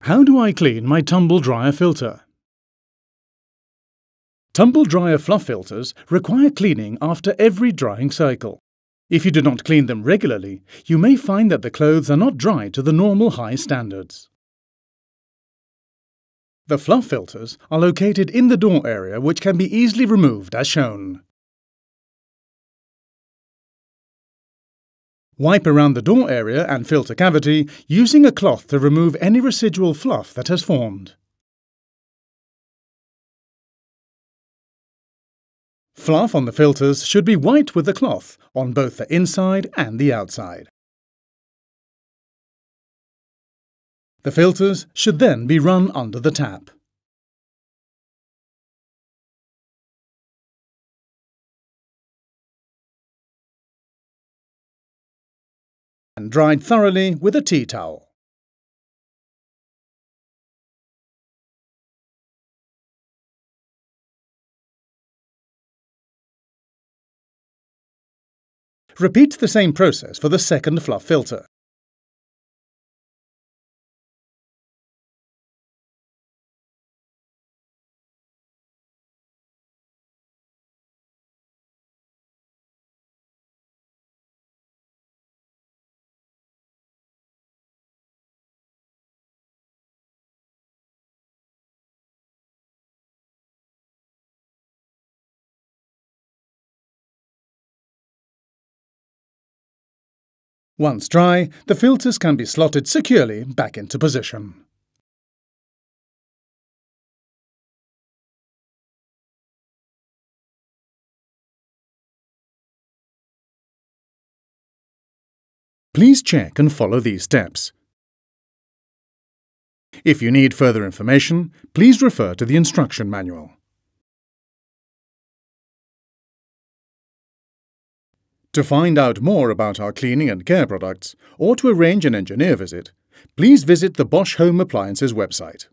How do I clean my tumble dryer filter? Tumble dryer fluff filters require cleaning after every drying cycle. If you do not clean them regularly, you may find that the clothes are not dry to the normal high standards. The fluff filters are located in the door area, which can be easily removed as shown. Wipe around the door area and filter cavity using a cloth to remove any residual fluff that has formed. Fluff on the filters should be white with the cloth on both the inside and the outside. The filters should then be run under the tap. And dried thoroughly with a tea towel. Repeat the same process for the second fluff filter. Once dry, the filters can be slotted securely back into position. Please check and follow these steps. If you need further information, please refer to the instruction manual. To find out more about our cleaning and care products, or to arrange an engineer visit, please visit the Bosch Home Appliances website.